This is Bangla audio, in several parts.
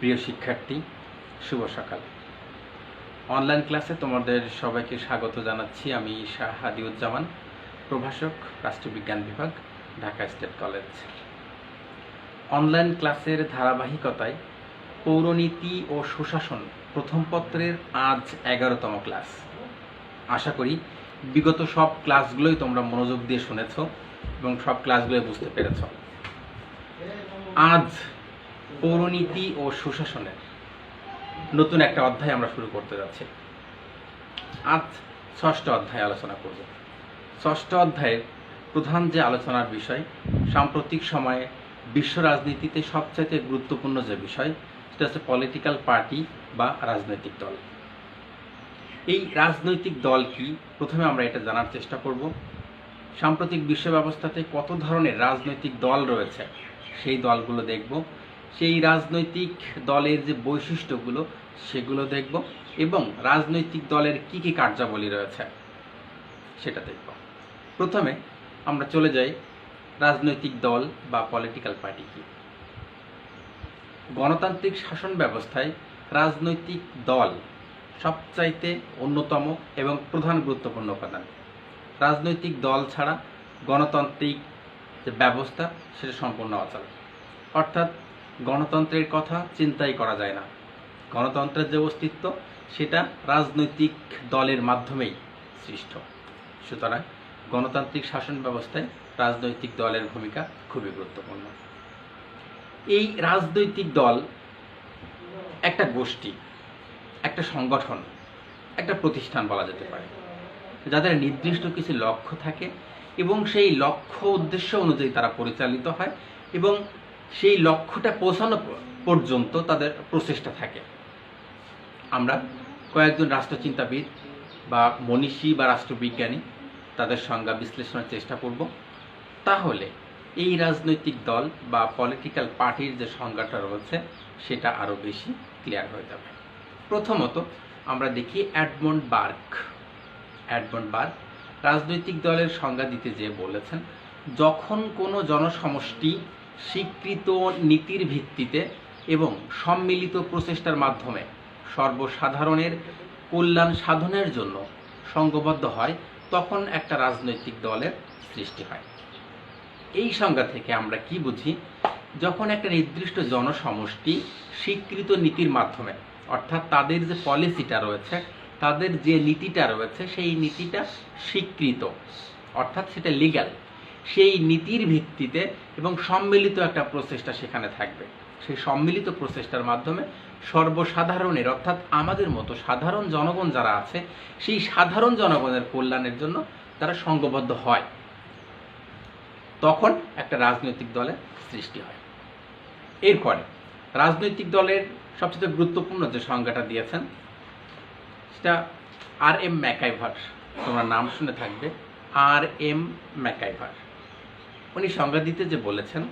প্রিয় শিক্ষার্থী, শুভ সকাল। অনলাইন ক্লাসে তোমাদের সবাইকে স্বাগত জানাচ্ছি। আমি শাহ হাদিউজ্জামান, প্রভাষক, রাষ্ট্রবিজ্ঞান বিভাগ, ঢাকা স্টেট কলেজ। অনলাইন ক্লাসের ধারাবাহিকতায় পৌরনীতি ও সুশাসন প্রথম পত্রের আজ 11তম ক্লাস। আশা করি বিগত সব ক্লাসগুলোই তোমরা মনোযোগ দিয়ে শুনেছ এবং সব ক্লাসগুলোই বুঝতে পেরেছ। আজ পৌরনীতি ও সুশাসনের নতুন একটা অধ্যায় আমরা শুরু করতে যাচ্ছি। আজ 6ষ্ঠ অধ্যায় আলোচনা করব। 6ষ্ঠ অধ্যায়ের প্রধান যে আলোচনার বিষয়, সাম্প্রতিক সময়ে বিশ্ব রাজনীতিতে সবচাইতে গুরুত্বপূর্ণ যে বিষয়, সেটা হচ্ছে পলিটিক্যাল পার্টি বা রাজনৈতিক দল। এই রাজনৈতিক দল কি, প্রথমে আমরা এটা জানার চেষ্টা করব। সাম্প্রতিক বিশ্ব ব্যবস্থাতে কত ধরনের রাজনৈতিক দল রয়েছে সেই দলগুলো দেখব। সেই রাজনৈতিক দলের যে বৈশিষ্ট্যগুলো সেগুলো দেখব এবং রাজনৈতিক দলের কি কি কার্যাবলী রয়েছে সেটা দেখব। প্রথমে আমরা চলে যাই রাজনৈতিক দল বা পলিটিক্যাল পার্টি কি। গণতান্ত্রিক শাসন ব্যবস্থায় রাজনৈতিক দল সবচাইতে অন্যতম এবং প্রধান গুরুত্বপূর্ণ উপাদান। রাজনৈতিক দল ছাড়া গণতান্ত্রিক যে ব্যবস্থা সেটা সম্পূর্ণ অচল। অর্থাৎ গণতন্ত্রের কথা চিন্তাই করা যায় না। গণতন্ত্রের যে অস্তিত্ব সেটা রাজনৈতিক দলের মাধ্যমেই সৃষ্ট। সুতরাং গণতান্ত্রিক শাসন ব্যবস্থায় রাজনৈতিক দলের ভূমিকা খুবই গুরুত্বপূর্ণ। এই রাজনৈতিক দল একটা গোষ্ঠী, একটা সংগঠন, একটা প্রতিষ্ঠান বলা যেতে পারে, যাদের নির্দিষ্ট কিছু লক্ষ্য থাকে এবং সেই লক্ষ্য উদ্দেশ্য অনুযায়ী তারা পরিচালিত হয় এবং সেই লক্ষ্যটা পৌঁছানো পর্যন্ত তাদের প্রচেষ্টা থাকে। আমরা কয়েকজন রাষ্ট্রচিন্তাবিদ বা মনীষী বা রাষ্ট্রবিজ্ঞানী তাদের সংজ্ঞা বিশ্লেষণের চেষ্টা করব। তাহলে এই রাজনৈতিক দল বা পলিটিক্যাল পার্টির যে সংজ্ঞাটা রয়েছে সেটা আরও বেশি ক্লিয়ার হয়ে যাবে। প্রথমত আমরা দেখি এডমন্ড বার্গ রাজনৈতিক দলের সংজ্ঞা দিতে যেয়ে বলেছেন, যখন কোনো জনসমষ্টি স্বীকৃত নীতির ভিত্তিতে এবং সম্মিলিত প্রচেষ্টার মাধ্যমে সর্বসাধারণের কল্যাণ সাধনের জন্য সংঘবদ্ধ হয়, তখন একটা রাজনৈতিক দলের সৃষ্টি হয়। এই সংজ্ঞা থেকে আমরা কি বুঝি? যখন একটা নির্দিষ্ট জনসমষ্টি স্বীকৃত নীতির মাধ্যমে, অর্থাৎ তাদের যে পলিসিটা রয়েছে, তাদের যে নীতিটা রয়েছে সেই নীতিটা স্বীকৃত, অর্থাৎ সেটা লিগ্যাল, সেই নীতির ভিত্তিতে এবং সম্মিলিত একটা প্রচেষ্টা সেখানে থাকবে। সেই সম্মিলিত প্রচেষ্টার মাধ্যমে সর্বসাধারণের, অর্থাৎ আমাদের মতো সাধারণ জনগণ যারা আছে, সেই সাধারণ জনগণের কল্যাণের জন্য তারা সংঘবদ্ধ হয়, তখন একটা রাজনৈতিক দলের সৃষ্টি হয়। এরপরে রাজনৈতিক দলের সবচেয়ে গুরুত্বপূর্ণ যে সংজ্ঞাটা দিয়েছেন সেটা আর.এম. ম্যাকাইভার। তোমরা নাম শুনে থাকবে, আর.এম. ম্যাকাইভার। উনি সংজ্ঞা দিতে যে বলেছেন,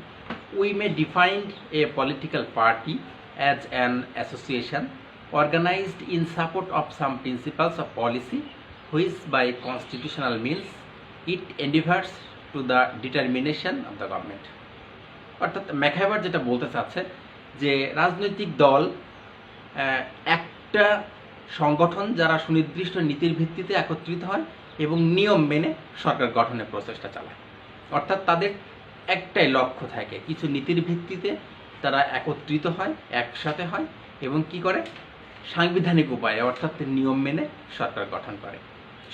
we may define a political party as an association organized in support of some principles of policy which by constitutional means it endeavors to the determination of the government. অর্থাৎ ম্যাকাইভার যেটা বলতে চাচ্ছে যে রাজনৈতিক দল একটা সংগঠন যারা সুনির্দিষ্ট নীতির ভিত্তিতে একত্রিত হয় এবং নিয়ম মেনে সরকার গঠনের প্রচেষ্টা চালায়। অর্থাৎ তাদের একটাই লক্ষ্য থাকে, কিছু নীতির ভিত্তিতে তারা একত্রিত হয়, একসাথে হয় এবং কি করে, সাংবিধানিক উপায়ে অর্থাৎ নিয়ম মেনে সরকার গঠন করে।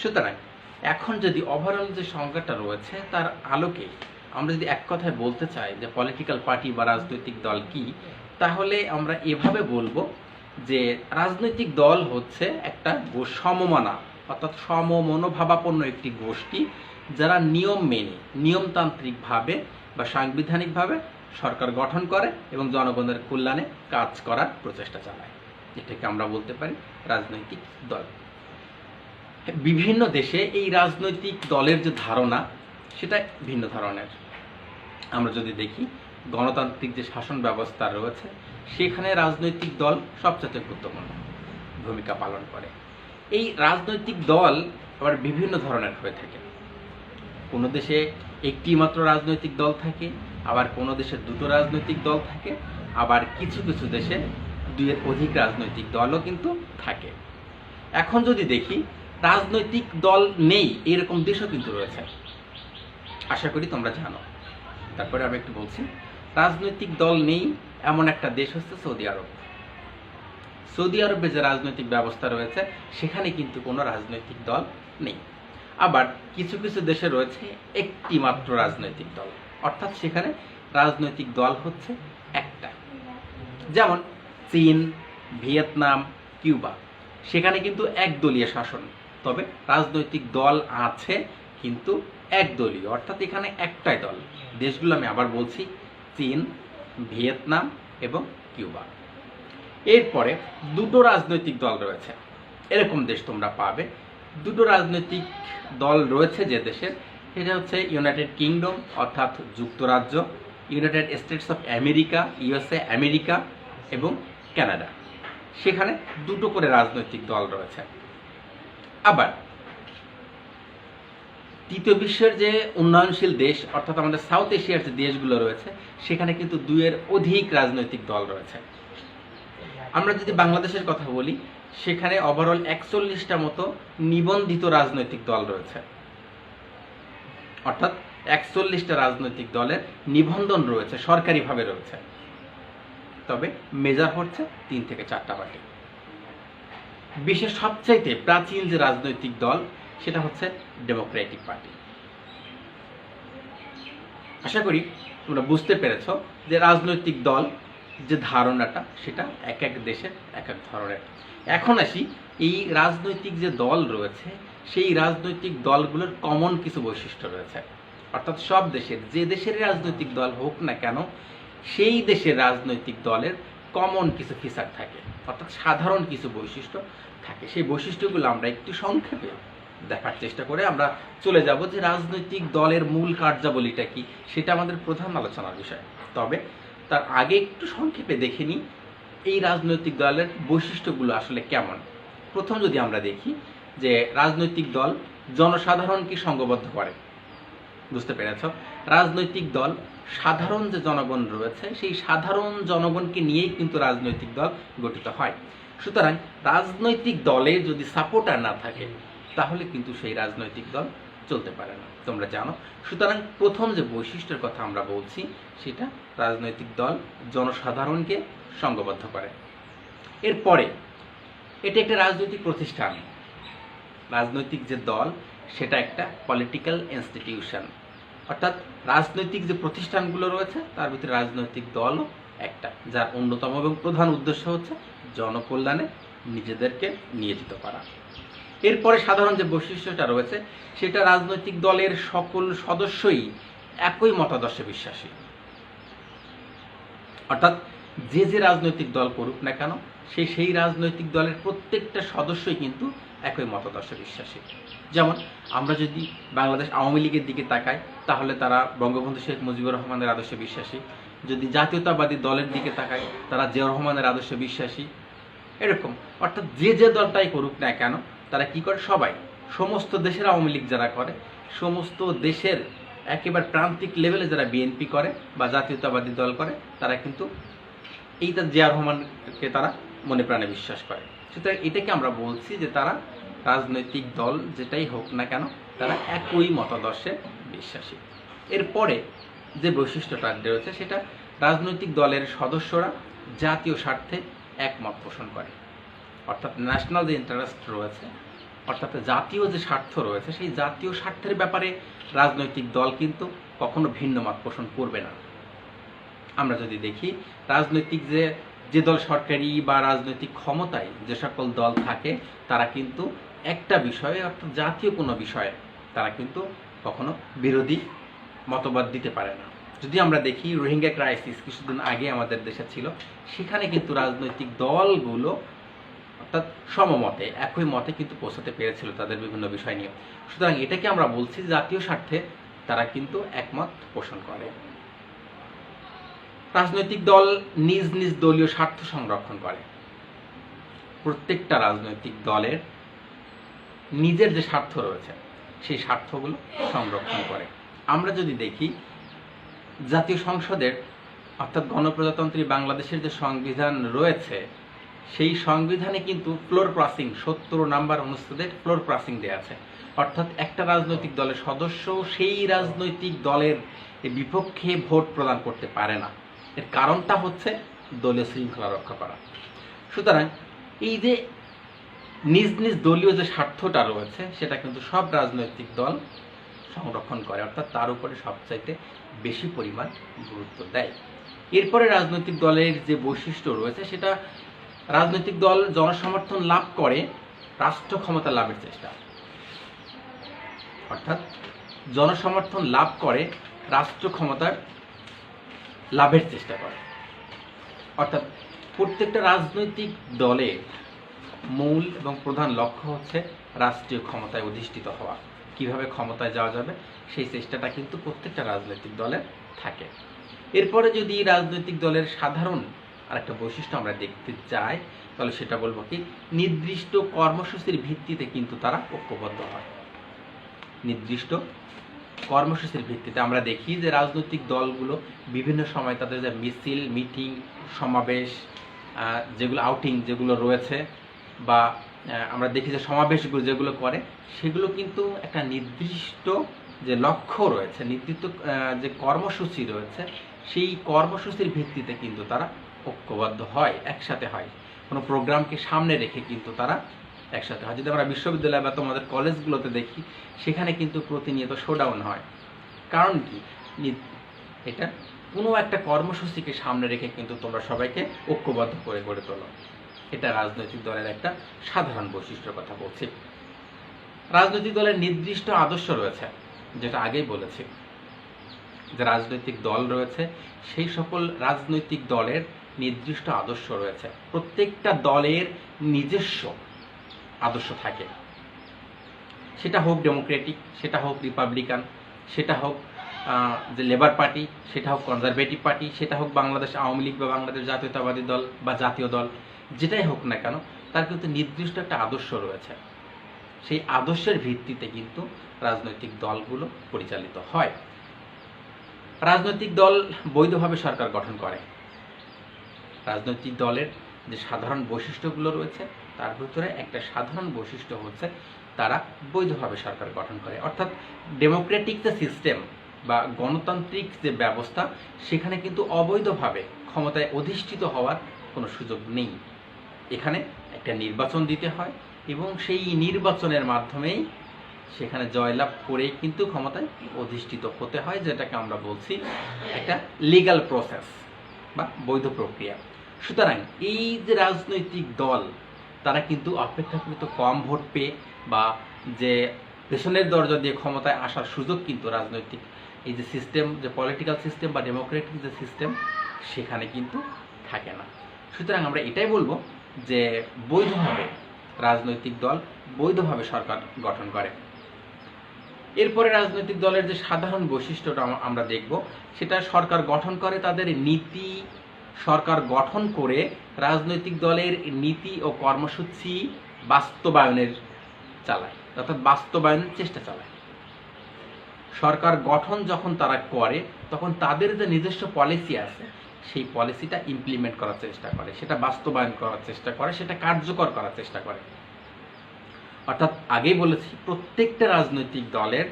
সুতরাং এখন যদি ওভারঅল যে সংজ্ঞাটা রয়েছে তার আলোকে আমরা যদি এক কথায় বলতে চাই যে পলিটিক্যাল পার্টি বা রাজনৈতিক দল কি, তাহলে আমরা এভাবে বলবো যে রাজনৈতিক দল হচ্ছে একটা সমমনা, অর্থাৎ সমমনোভাবাপন্ন একটি গোষ্ঠী যারা নিয়ম মেনে, নিয়মতান্ত্রিকভাবে বা সাংবিধানিকভাবে সরকার গঠন করে এবং জনগণের কল্যাণে কাজ করার প্রচেষ্টা চালায়। এটাকে আমরা বলতে পারি রাজনৈতিক দল। বিভিন্ন দেশে এই রাজনৈতিক দলের যে ধারণা সেটা ভিন্ন ধরনের। আমরা যদি দেখি গণতান্ত্রিক যে শাসন ব্যবস্থা রয়েছে সেখানে রাজনৈতিক দল সবচেয়ে গুরুত্বপূর্ণ ভূমিকা পালন করে। এই রাজনৈতিক দল আবার বিভিন্ন ধরনের হয়ে থাকে। কোনো দেশে একটি মাত্র রাজনৈতিক দল থাকে, আবার কোনো দেশে দুটো রাজনৈতিক দল থাকে, আবার কিছু কিছু দেশে দুইয়ের অধিক রাজনৈতিক দলও কিন্তু থাকে। এখন যদি দেখি রাজনৈতিক দল নেই এরকম দেশও কিন্তু রয়েছে, আশা করি তোমরা জানো। তারপরে আমি একটু বলছি, রাজনৈতিক দল নেই এমন একটা দেশ হচ্ছে সৌদি আরব। সৌদি আরবে যে রাজনৈতিক ব্যবস্থা রয়েছে সেখানে কিন্তু কোনো রাজনৈতিক দল নেই। আবার কিছু কিছু দেশে রয়েছে একটি মাত্র রাজনৈতিক দল, অর্থাৎ সেখানে রাজনৈতিক দল হচ্ছে একটা। যেমন চীন, ভিয়েতনাম, কিউবা, সেখানে কিন্তু একদলীয় শাসন, তবে রাজনৈতিক দল আছে কিন্তু একদলীয়, অর্থাৎ এখানে একটাই দল। দেশগুলো আমি আবার বলছি, চীন, ভিয়েতনাম এবং কিউবা। এরপরে দুটো রাজনৈতিক দল রয়েছে, এরকম দেশ তোমরা পাবে। দুটো রাজনৈতিক দল রয়েছে যে দেশের, সেটা হচ্ছে ইউনাইটেড কিংডম অর্থাৎ যুক্তরাজ্য, United states of America USA America এবং কানাডা, সেখানে দুটো করে রাজনৈতিক দল রয়েছে। আবার তৃতীয় বিশ্বের যে উন্নয়নশীল দেশ অর্থাৎ আমাদের সাউথ এশিয়ার যে দেশগুলো রয়েছে সেখানে কিন্তু দুইয়ের অধিক রাজনৈতিক দল রয়েছে। আমরা যদি বাংলাদেশের কথা বলি, সেখানে ওভারঅল 41টা মতো নিবন্ধিত রাজনৈতিক দল রয়েছে, অর্থাৎ 41টা রাজনৈতিক দলের নিবন্ধন রয়েছে, সরকারিভাবে রয়েছে। তবে মেজর হচ্ছে 3 থেকে 4টা পার্টি। বিশ্বের সবচাইতে প্রাচীন যে রাজনৈতিক দল সেটা হচ্ছে ডেমোক্রেটিক পার্টি। আশা করি তোমরা বুঝতে পেরেছ যে রাজনৈতিক দল যে ধারণাটা সেটা এক এক দেশের এক এক ধরনের। এখন আসি, এই রাজনৈতিক যে দল রয়েছে সেই রাজনৈতিক দলগুলোর কমন কিছু বৈশিষ্ট্য রয়েছে, অর্থাৎ সব দেশের, যে দেশের রাজনৈতিক দল হোক না কেন, সেই দেশের রাজনৈতিক দলের কমন কিছু ফিচার থাকে, অর্থাৎ সাধারণ কিছু বৈশিষ্ট্য থাকে। সেই বৈশিষ্ট্যগুলো আমরা একটু সংক্ষেপে দেখার চেষ্টা করে আমরা চলে যাব যে রাজনৈতিক দলের মূল কার্যাবলীটা কি, সেটা আমাদের প্রধান আলোচনার বিষয়। তবে তার আগে একটু সংক্ষেপে দেখে নিই এই রাজনৈতিক দলের বৈশিষ্ট্যগুলো আসলে কেমন। প্রথম যদি আমরা দেখি যে রাজনৈতিক দল জনসাধারণকে সংঘবদ্ধ করে, বুঝতে পেরেছ? রাজনৈতিক দল সাধারণ যে জনগণ রয়েছে সেই সাধারণ জনগণকে নিয়েই কিন্তু রাজনৈতিক দল গঠিত হয়। সুতরাং রাজনৈতিক দলের যদি সাপোর্টার না থাকে তাহলে কিন্তু সেই রাজনৈতিক দল চলতে পারে না, তোমরা জানো। সুতরাং প্রথম যে বৈশিষ্ট্যের কথা আমরা বলছি সেটা রাজনৈতিক দল জনসাধারণকে সংঘবদ্ধ করে। এরপরে এটা একটা রাজনৈতিক প্রতিষ্ঠান, রাজনৈতিক যে দল সেটা একটা পলিটিক্যাল ইনস্টিটিউশন, অর্থাৎ রাজনৈতিক যে প্রতিষ্ঠানগুলো রয়েছে তার ভিতরে রাজনৈতিক দলও একটা, যার অন্যতম এবং প্রধান উদ্দেশ্য হচ্ছে জনকল্যাণে নিজেদেরকে নিয়োজিত করা। এরপরে সাধারণ যে বৈশিষ্ট্যটা রয়েছে সেটা রাজনৈতিক দলের সকল সদস্যই একই মতাদর্শে বিশ্বাসী, অর্থাৎ যে যে রাজনৈতিক দল করুক না কেন সেই রাজনৈতিক দলের প্রত্যেকটা সদস্যই কিন্তু একই মতাদর্শে বিশ্বাসী। যেমন আমরা যদি বাংলাদেশ আওয়ামী লীগের দিকে তাকাই তাহলে তারা বঙ্গবন্ধু শেখ মুজিবুর রহমানের আদর্শে বিশ্বাসী, যদি জাতীয়তাবাদী দলের দিকে তাকাই তারা জিয়াউর রহমানের আদর্শে বিশ্বাসী। এরকম, অর্থাৎ যে যে দলটাই করুক না কেন তারা কি করে, সবাই, সমস্ত দেশের আওয়ামী লীগ যারা করে, সমস্ত দেশের একেবারে প্রান্তিক লেভেলে যারা বিএনপি করে বা জাতীয়তাবাদী দল করে, তারা কিন্তু এইটা জিয়া রহমানকে তারা মনে প্রাণে বিশ্বাস করে। সুতরাং এটাকে আমরা বলছি যে তারা রাজনৈতিক দল যেটাই হোক না কেন তারা একই মতাদর্শে বিশ্বাসী। এরপরে যে বৈশিষ্ট্যটা রয়েছে সেটা রাজনৈতিক দলের সদস্যরা জাতীয় স্বার্থে একমত পোষণ করে, অর্থাৎ ন্যাশনাল যে ইন্টারেস্ট রয়েছে, অর্থাৎ জাতীয় যে স্বার্থ রয়েছে সেই জাতীয় স্বার্থের ব্যাপারে রাজনৈতিক দল কিন্তু কখনো ভিন্ন মত পোষণ করবে না। আমরা যদি দেখি রাজনৈতিক যে দল সরকারি বা রাজনৈতিক ক্ষমতায় যে সকল দল থাকে তারা কিন্তু একটা বিষয়ে, অর্থাৎ জাতীয় কোনো বিষয়ে তারা কিন্তু কখনো বিরোধী মতবাদ দিতে পারে না। যদি আমরা দেখি রোহিঙ্গা ক্রাইসিস কিছুদিন আগে আমাদের দেশে ছিল, সেখানে কিন্তু রাজনৈতিক দলগুলো অর্থাৎ সমমতে একই মতে কিন্তু পৌঁছাতে পেরেছিল তাদের বিভিন্ন বিষয় নিয়ে। সুতরাং এটাকে আমরা বলছি জাতীয় স্বার্থে তারা কিন্তু একমত পোষণ করে। রাজনৈতিক দল নিজ নিজ দলীয় স্বার্থ সংরক্ষণ করে, প্রত্যেকটা রাজনৈতিক দলের নিজের যে স্বার্থ রয়েছে সেই স্বার্থগুলো সংরক্ষণ করে। আমরা যদি দেখি জাতীয় সংসদের অর্থাৎ গণপ্রজাতন্ত্রী বাংলাদেশের যে সংবিধান রয়েছে সেই সংবিধানে কিন্তু ফ্লোর ক্রসিং 70 নাম্বার অনুচ্ছেদের ফ্লোর ক্রসিং দেওয়া আছে। অর্থাৎ একটা রাজনৈতিক দলের সদস্য সেই রাজনৈতিক দলের বিপক্ষে ভোট প্রদান করতে পারে না। এর কারণটা হচ্ছে দলীয় শৃঙ্খলা রক্ষা করা। সুতরাং এই যে নিজ নিজ দলীয় যে স্বার্থটা রয়েছে সেটা কিন্তু সব রাজনৈতিক দল সংরক্ষণ করে, অর্থাৎ তার উপরে সবচাইতে বেশি পরিমাণ গুরুত্ব দেয়। এরপরে রাজনৈতিক দলের যে বৈশিষ্ট্য রয়েছে সেটা রাজনৈতিক দল জনসমর্থন লাভ করে রাষ্ট্র ক্ষমতা লাভের চেষ্টা, অর্থাৎ জনসমর্থন লাভ করে রাষ্ট্র ক্ষমতার লাভের চেষ্টা করে। অর্থাৎ প্রত্যেকটা রাজনৈতিক দলের মূল এবং প্রধান লক্ষ্য হচ্ছে রাষ্ট্রীয় ক্ষমতায় অধিষ্ঠিত হওয়া। কিভাবে ক্ষমতায় যাওয়া যাবে সেই চেষ্টাটা কিন্তু প্রত্যেকটা রাজনৈতিক দলের থাকে। এরপরে যদি রাজনৈতিক দলের সাধারণ আরেকটা বৈশিষ্ট্য আমরা দেখতে চাই তাহলে সেটা বলবো কি, নির্দিষ্ট কর্মসূচির ভিত্তিতে কিন্তু তারা ঐক্যবদ্ধ হয়। নির্দিষ্ট কর্মসূচির ভিত্তিতে আমরা দেখি যে রাজনৈতিক দলগুলো বিভিন্ন সময় তাদের যে মিছিল, মিটিং, সমাবেশ, যেগুলো আউটিং যেগুলো রয়েছে বা আমরা দেখি যে সমাবেশগুলো যেগুলো করে সেগুলো কিন্তু একটা নির্দিষ্ট যে লক্ষ্য রয়েছে, নির্দিষ্ট যে কর্মসূচি রয়েছে সেই কর্মসূচির ভিত্তিতে কিন্তু তারা ঐক্যবদ্ধ হয়, একসাথে হয়। কোনো প্রোগ্রামকে সামনে রেখে কিন্তু তারা একসাথে হয়। যদি আমরা বিশ্ববিদ্যালয় বা তোমাদের কলেজগুলোতে দেখি সেখানে কিন্তু প্রতিনিয়ত শোডাউন হয়। কারণ কি, এটা কোনো একটা কর্মসূচিকে সামনে রেখে কিন্তু তোমরা সবাইকে ঐক্যবদ্ধ করে গড়ে তোলো। এটা রাজনৈতিক দলের একটা সাধারণ বৈশিষ্ট্যের কথা বলছি। রাজনৈতিক দলের নির্দিষ্ট আদর্শ রয়েছে, যেটা আগেই বলেছি যে রাজনৈতিক দল রয়েছে সেই সকল রাজনৈতিক দলের নির্দিষ্ট আদর্শ রয়েছে। প্রত্যেকটা দলের নিজস্ব আদর্শ থাকে, সেটা হোক ডেমোক্রেটিক, সেটা হোক রিপাবলিকান, সেটা হোক যে লেবার পার্টি, সেটা হোক কনজারভেটিভ পার্টি, সেটা হোক বাংলাদেশ আওয়ামী লীগ বা বাংলাদেশ জাতীয়তাবাদী দল বা জাতীয় দল, যেটাই হোক না কেন তার কিন্তু নির্দিষ্ট একটা আদর্শ রয়েছে। সেই আদর্শের ভিত্তিতে কিন্তু রাজনৈতিক দলগুলো পরিচালিত হয়। রাজনৈতিক দল বৈধভাবে সরকার গঠন করে। রাজনৈতিক দলের যে সাধারণ বৈশিষ্ট্যগুলো রয়েছে তার ভিতরে একটা সাধারণ বৈশিষ্ট্য হচ্ছে তারা বৈধভাবে সরকার গঠন করে। অর্থাৎ ডেমোক্রেটিক যে সিস্টেম বা গণতান্ত্রিক যে ব্যবস্থা সেখানে কিন্তু অবৈধভাবে ক্ষমতায় অধিষ্ঠিত হওয়ার কোনো সুযোগ নেই। এখানে একটা নির্বাচন দিতে হয় এবং সেই নির্বাচনের মাধ্যমেই সেখানে জয়লাভ করেই কিন্তু ক্ষমতায় অধিষ্ঠিত হতে হয়, যেটাকে আমরা বলছি একটা লিগ্যাল প্রসেস বা বৈধ প্রক্রিয়া। সুতরাং এই যে রাজনৈতিক দল তারা কিন্তু অপেক্ষাকৃত কম ভোট পেয়ে বা যে পেছনের দরজা দিয়ে ক্ষমতায় আসার সুযোগ কিন্তু রাজনৈতিক এই যে সিস্টেম, যে পলিটিক্যাল সিস্টেম বা ডেমোক্রেটিক যে সিস্টেম সেখানে কিন্তু থাকে না। সুতরাং আমরা এটাই বলবো যে বৈধভাবে রাজনৈতিক দল বৈধভাবে সরকার গঠন করে। এরপরে রাজনৈতিক দলের যে সাধারণ বৈশিষ্ট্যটা আমরা দেখব সেটা সরকার গঠন করে তাদের নীতি, সরকার গঠন করে রাজনৈতিক দলের নীতি ও কর্মসূচি বাস্তবায়নের চালায়, অর্থাৎ বাস্তবায়নের চেষ্টা চালায়। সরকার গঠন যখন তারা করে তখন তাদের যে নিজস্ব পলিসি আছে সেই পলিসিটা ইমপ্লিমেন্ট করার চেষ্টা করে, সেটা বাস্তবায়ন করার চেষ্টা করে, সেটা কার্যকর করার চেষ্টা করে। অর্থাৎ আগেই বলেছি প্রত্যেকটা রাজনৈতিক দলের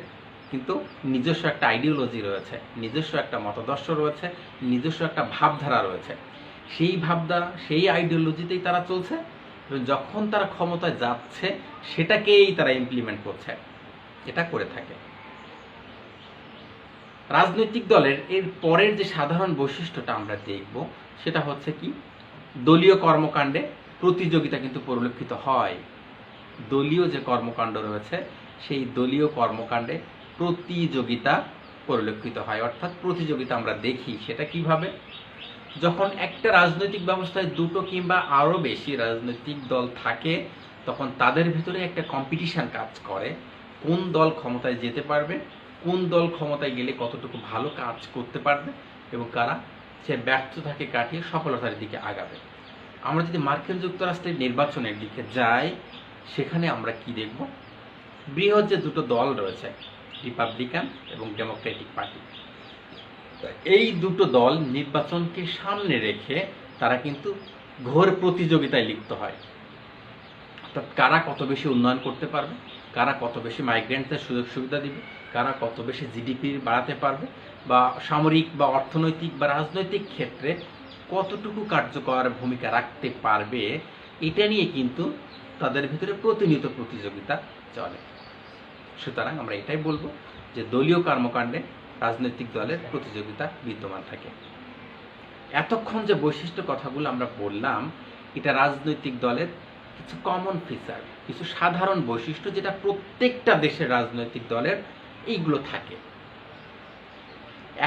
কিন্তু নিজস্ব একটা আইডিওলজি রয়েছে, নিজস্ব একটা মতাদর্শ রয়েছে, নিজস্ব একটা ভাবধারা রয়েছে। সেই ভাবধারা, সেই আইডিওলজিতেই তারা চলছে এবং যখন তারা ক্ষমতায় যাচ্ছে সেটাকেই তারা ইমপ্লিমেন্ট করছে, এটা করে থাকে। রাজনৈতিক দলের এর পরের যে সাধারণ বৈশিষ্ট্যটা আমরা দেখব সেটা হচ্ছে কি, দলীয় কর্মকাণ্ডে প্রতিযোগিতা কিন্তু পরিলক্ষিত হয়। দলীয় যে কর্মকাণ্ড রয়েছে সেই দলীয় কর্মকাণ্ডে প্রতিযোগিতা পরিলক্ষিত হয়। অর্থাৎ প্রতিযোগিতা আমরা দেখি সেটা কিভাবে, যখন একটা রাজনৈতিক ব্যবস্থায় দুটো কিংবা আরও বেশি রাজনৈতিক দল থাকে তখন তাদের ভিতরে একটা কম্পিটিশন কাজ করে, কোন দল ক্ষমতায় যেতে পারবে, কোন দল ক্ষমতায় গেলে কতটুকু ভালো কাজ করতে পারবে এবং কারা সে ব্যর্থতাকে কাটিয়ে সফলতার দিকে আগাবে। আমরা যদি মার্কিন যুক্তরাষ্ট্রের নির্বাচনের দিকে যাই সেখানে আমরা কি দেখব, বৃহৎ যে দুটো দল রয়েছে রিপাবলিকান এবং ডেমোক্রেটিক পার্টি, এই দুটো দল নির্বাচনকে সামনে রেখে তারা কিন্তু ঘোর প্রতিযোগিতায় লিপ্ত হয়। অর্থাৎ কারা কত বেশি উন্নয়ন করতে পারবে, কারা কত বেশি মাইগ্রেন্টদের সুযোগ সুবিধা দিবে, কারা কত বেশি জিডিপি বাড়াতে পারবে, বা সামরিক বা অর্থনৈতিক বা রাজনৈতিক ক্ষেত্রে কতটুকু কার্যকর ভূমিকা রাখতে পারবে, এটা নিয়ে কিন্তু তাদের ভিতরে প্রতিনিয়ত প্রতিযোগিতা চলে। সুতরাং আমরা এটাই বলবো যে দলীয় কর্মকাণ্ডে রাজনৈতিক দলের প্রতিযোগিতা বিদ্যমান থাকে। এতক্ষণ যে বৈশিষ্ট্য কথাগুলো আমরা বললাম, এটা রাজনৈতিক দলের কিছু কমন ফিচার, কিছু সাধারণ বৈশিষ্ট্য যেটা প্রত্যেকটা দেশের রাজনৈতিক দলের এইগুলো থাকে।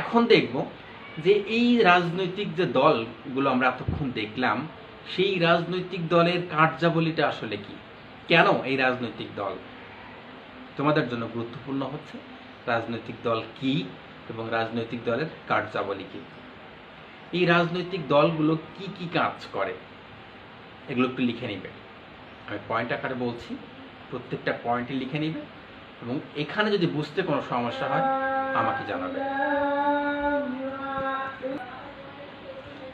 এখন দেখব যে এই রাজনৈতিক যে দলগুলো আমরা এতক্ষণ দেখলাম, সেই রাজনৈতিক দলের কার্যাবলীটা আসলে কি, কেন এই রাজনৈতিক দল তোমাদের জন্য গুরুত্বপূর্ণ হচ্ছে, রাজনৈতিক দল কি এবং রাজনৈতিক দলের কার্যাবলী কি, এই রাজনৈতিক দলগুলো কি কি কাজ করে, এগুলো একটু লিখে নিবে। আমি পয়েন্ট আকারে বলছি, প্রত্যেকটা পয়েন্টই লিখে নিবে এবং এখানে যদি বুঝতে কোনো সমস্যা হয় আমাকে জানাবে।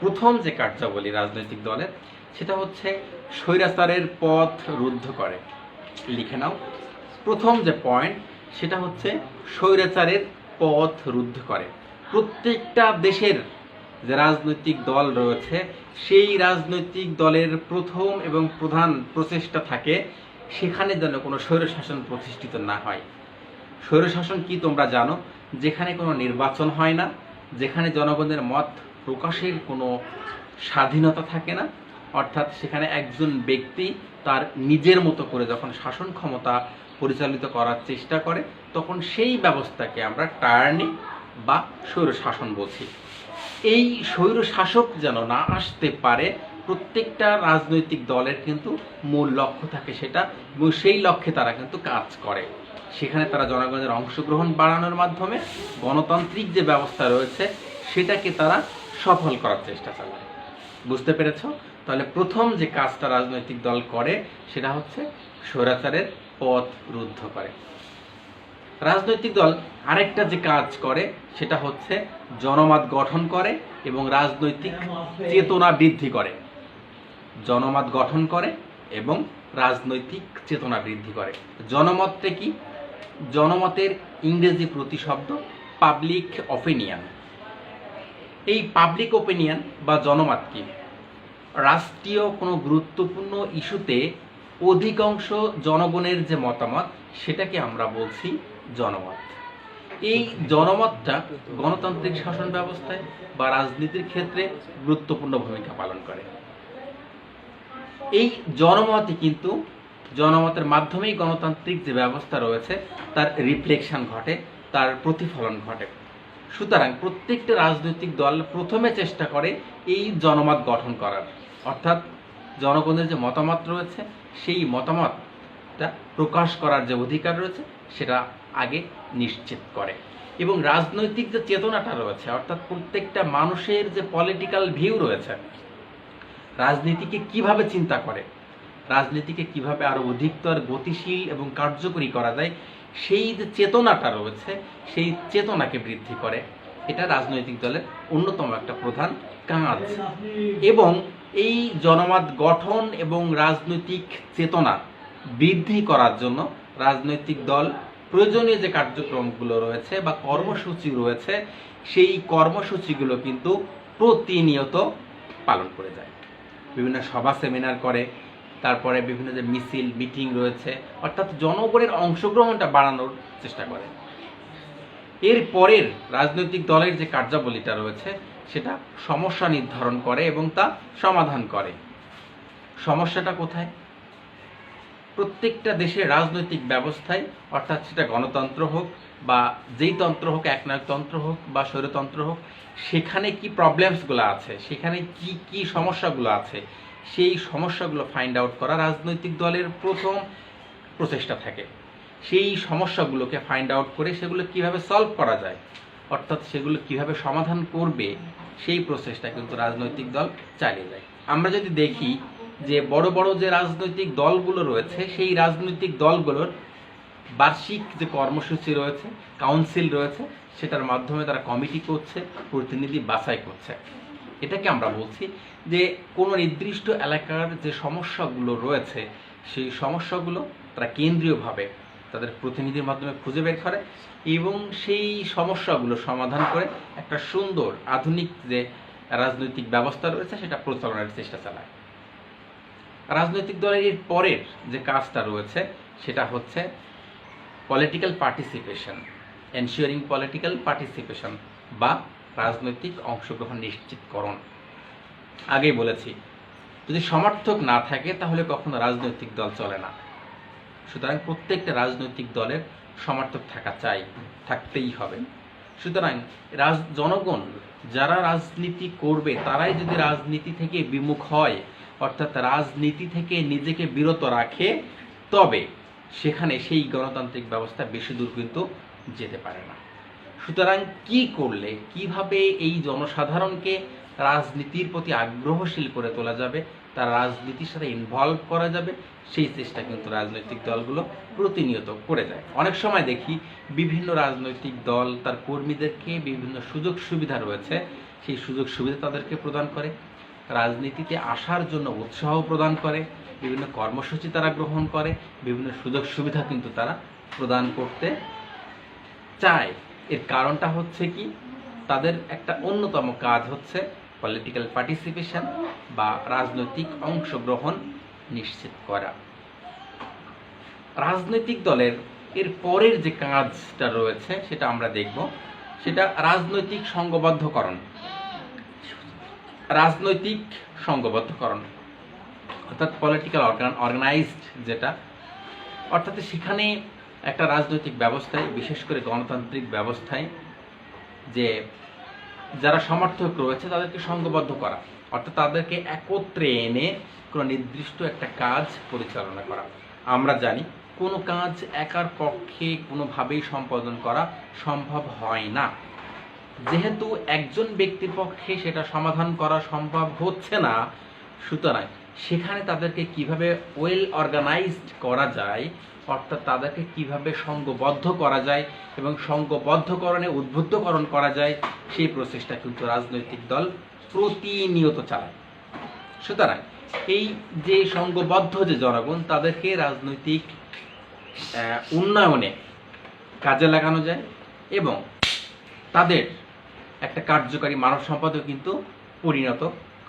প্রথম যে কার্যাবলী রাজনৈতিক দলের, সেটা হচ্ছে স্বৈরাচারের পথ রুদ্ধ করে। লিখে নাও, প্রথম যে পয়েন্ট সেটা হচ্ছে স্বৈরাচারের পথ রুদ্ধ করে। প্রত্যেকটা দেশের যে রাজনৈতিক দল রয়েছে, সেই রাজনৈতিক দলের প্রথম এবং প্রধান প্রচেষ্টা থাকে সেখানে যেন কোনো স্বৈরশাসন প্রতিষ্ঠিত না হয়। স্বৈরশাসন কি তোমরা জানো? যেখানে কোনো নির্বাচন হয় না, যেখানে জনগণের মত প্রকাশের কোনো স্বাধীনতা থাকে না, অর্থাৎ সেখানে একজন ব্যক্তি তার নিজের মতো করে যখন শাসন ক্ষমতা পরিচালিত করার চেষ্টা করে, তখন সেই ব্যবস্থাকে আমরা টায়ারনি বা স্বৈরশাসন বলছি। এই স্বৈরশাসক যেন না আসতে পারে, প্রত্যেকটা রাজনৈতিক দলের কিন্তু মূল লক্ষ্য থাকে সেটা, এবং সেই লক্ষ্যে তারা কিন্তু কাজ করে। সেখানে তারা জনগণের অংশগ্রহণ বাড়ানোর মাধ্যমে গণতান্ত্রিক যে ব্যবস্থা রয়েছে সেটাকে তারা সফল করার চেষ্টা চালায়। বুঝতে পেরেছ? তাহলে প্রথম যে কাজটা রাজনৈতিক দল করে সেটা হচ্ছে স্বৈরাচারের পথ রুদ্ধ করে। রাজনৈতিক দল আরেকটা যে কাজ করে সেটা হচ্ছে জনমত গঠন করে এবং রাজনৈতিক চেতনা বৃদ্ধি করে। জনমত গঠন করে এবং রাজনৈতিক চেতনা বৃদ্ধি করে। জনমতটা কি? জনমতের ইংরেজি প্রতিশব্দ পাবলিক অপিনিয়ন। এই পাবলিক অপিনিয়ন বা জনমত কি? রাষ্ট্রীয় কোনো গুরুত্বপূর্ণ ইস্যুতে অধিকাংশ জনগণের যে মতামত সেটাকে আমরা বলছি জনমত। এই জনমতটা গণতান্ত্রিক শাসন ব্যবস্থায় বা রাজনীতির ক্ষেত্রে গুরুত্বপূর্ণ ভূমিকা পালন করে। এই জনমতই কিন্তু, জনমতের মাধ্যমেই গণতান্ত্রিক যে ব্যবস্থা রয়েছে তার রিফ্লেকশন ঘটে, তার প্রতিফলন ঘটে। সুতরাং প্রত্যেকটা রাজনৈতিক দল প্রথমে চেষ্টা করে এই জনমত গঠন করার, অর্থাৎ জনগণের যে মতামত রয়েছে সেই মতামতটা প্রকাশ করার যে অধিকার রয়েছে সেটা আগে নিশ্চিত করে। এবং রাজনৈতিক যে চেতনাটা রয়েছে, অর্থাৎ প্রত্যেকটা মানুষের যে পলিটিক্যাল ভিউ রয়েছে, রাজনীতিকে কিভাবে চিন্তা করে, রাজনীতিকে কিভাবে আরো অধিকতর গতিশীল এবং কার্যকরী করা যায়, সেই যে চেতনাটা রয়েছে সেই চেতনাকে বৃদ্ধি করে। এটা রাজনৈতিক দলের অন্যতম একটা প্রধান কাজ। এবং এই জনমত গঠন এবং রাজনৈতিক চেতনা বৃদ্ধি করার জন্য রাজনৈতিক দল প্রয়োজনীয় যে কার্যক্রমগুলো রয়েছে বা কর্মসূচি রয়েছে, সেই কর্মসূচিগুলো কিন্তু প্রতিনিয়ত পালন করে যায়। বিভিন্ন সভা সেমিনার করে, তারপরে বিভিন্ন যে মিছিল মিটিং রয়েছে, অর্থাৎ জনগণের অংশগ্রহণটা বাড়ানোর চেষ্টা করে। এর পরের রাজনৈতিক দলের যে কার্যাবলীটা রয়েছে সেটা সমস্যা নির্ধারণ করে এবং তা সমাধান করে। সমস্যাটা কোথায়? প্রত্যেকটা দেশের রাজনৈতিক ব্যবস্থায়, অর্থাৎ সেটা গণতন্ত্র হোক বা যেই তন্ত্র হোক, একনায়কতন্ত্র হোক বা স্বৈরতন্ত্র হোক, সেখানে কি প্রবলেমসগুলো আছে, সেখানে কি কি সমস্যাগুলো আছে, সেই সমস্যাগুলো ফাইন্ড আউট করা রাজনৈতিক দলের প্রথম প্রচেষ্টা থাকে। সেই সমস্যাগুলোকে ফাইন্ড আউট করে সেগুলো কিভাবে সলভ করা যায়, অর্থাৎ সেগুলো কিভাবে সমাধান করবে, সেই প্রচেষ্টা কিন্তু রাজনৈতিক দল চালিয়ে যায়। আমরা যদি দেখি যে বড় বড় যে রাজনৈতিক দলগুলো রয়েছে, সেই রাজনৈতিক দলগুলোর বার্ষিক যে কর্মসূচি রয়েছে, কাউন্সিল রয়েছে, সেটার মাধ্যমে তারা কমিটি করছে, প্রতিনিধি বাছাই করছে। এটাকে আমরা বলছি যে কোনো নির্দিষ্ট এলাকার যে সমস্যাগুলো রয়েছে সেই সমস্যাগুলো তারা কেন্দ্রীয়ভাবে তাদের প্রতিনিধির মাধ্যমে খুঁজে বের করে এবং সেই সমস্যাগুলো সমাধান করে একটা সুন্দর আধুনিক যে রাজনৈতিক ব্যবস্থা রয়েছে সেটা প্রচলনের চেষ্টা চালায়। রাজনৈতিক দলের এর পরের যে কাজটা রয়েছে সেটা হচ্ছে political participation, ensuring political participation বা রাজনৈতিক অংশগ্রহণ নিশ্চিতকরণ। আগেই বলেছি, যদি সমর্থক না থাকে তাহলে কখনো রাজনৈতিক দল চলে না। সুতরাং প্রত্যেকটা রাজনৈতিক দলের সমর্থক থাকতেই হবে। সুতরাং জনগণ যারা রাজনীতি করবে তারাই যদি রাজনীতি থেকে বিমুখ হয়, অর্থাৎ রাজনীতি থেকে নিজেকে বিরত রাখে, তবে সেখানে সেই গণতান্ত্রিক ব্যবস্থা বেশি দূর কিন্তু যেতে পারে না। সুতরাং কি করলে কিভাবে এই জনসাধারণকে রাজনীতির প্রতি আগ্রহশীল করে তোলা যাবে, তার রাজনীতির সাথে ইনভলভ করা যাবে, সেই চেষ্টা কিন্তু রাজনৈতিক দলগুলো প্রতিনিয়ত করে যায়। অনেক সময় দেখি বিভিন্ন রাজনৈতিক দল তার কর্মীদেরকে বিভিন্ন সুযোগ সুবিধা রয়েছে, সেই সুযোগ সুবিধা তাদেরকে প্রদান করে, রাজনীতিতে আসার জন্য উৎসাহ প্রদান করে, বিভিন্ন কর্মসূচি তারা গ্রহণ করে, বিভিন্ন সুযোগ সুবিধা কিন্তু তারা প্রদান করতে চায়। এর কারণটা হচ্ছে কি, তাদের একটা অন্যতম কাজ হচ্ছে পলিটিক্যাল পার্টিসিপেশন বা রাজনৈতিক অংশগ্রহণ নিশ্চিত করা। রাজনৈতিক দলের এর পরের যে কাজটা রয়েছে সেটা আমরা দেখব, সেটা রাজনৈতিক সংঘবদ্ধকরণ। রাজনৈতিক সংঘবদ্ধকরণ অর্থাৎ পলিটিক্যাল অর্গানাইজড যেটা, অর্থাৎ সেখানে একটা রাজনৈতিক ব্যবস্থায়, বিশেষ করে গণতান্ত্রিক ব্যবস্থায়, যে যারা সমর্থক রয়েছে তাদেরকে সংঘবদ্ধ করা, অর্থাৎ তাদেরকে একত্রে এনে কোনো নির্দিষ্ট একটা কাজ পরিচালনা করা। আমরা জানি কোনো কাজ একার পক্ষে কোনোভাবেই সম্পাদন করা সম্ভব হয় না। যেহেতু একজন ব্যক্তির পক্ষে সেটা সমাধান করা সম্ভব হচ্ছে না, সুতরাং সেখানে তাদেরকে কিভাবে ওয়েল অর্গানাইজড করা যায়, অর্থাৎ তাদেরকে কিভাবে সংঘবদ্ধ করা যায় এবং সংঘবদ্ধকরণে উদ্বুদ্ধকরণ করা যায়, সেই প্রচেষ্টা কিন্তু রাজনৈতিক দল প্রতিনিয়ত চালায়। সুতরাং এই যে সংঘবদ্ধ যে জনগণ, তাদেরকে রাজনৈতিক উন্নয়নে কাজে লাগানো যায় এবং তাদের একটা কার্যকারী মানব সম্পদেও কিন্তু পরিণত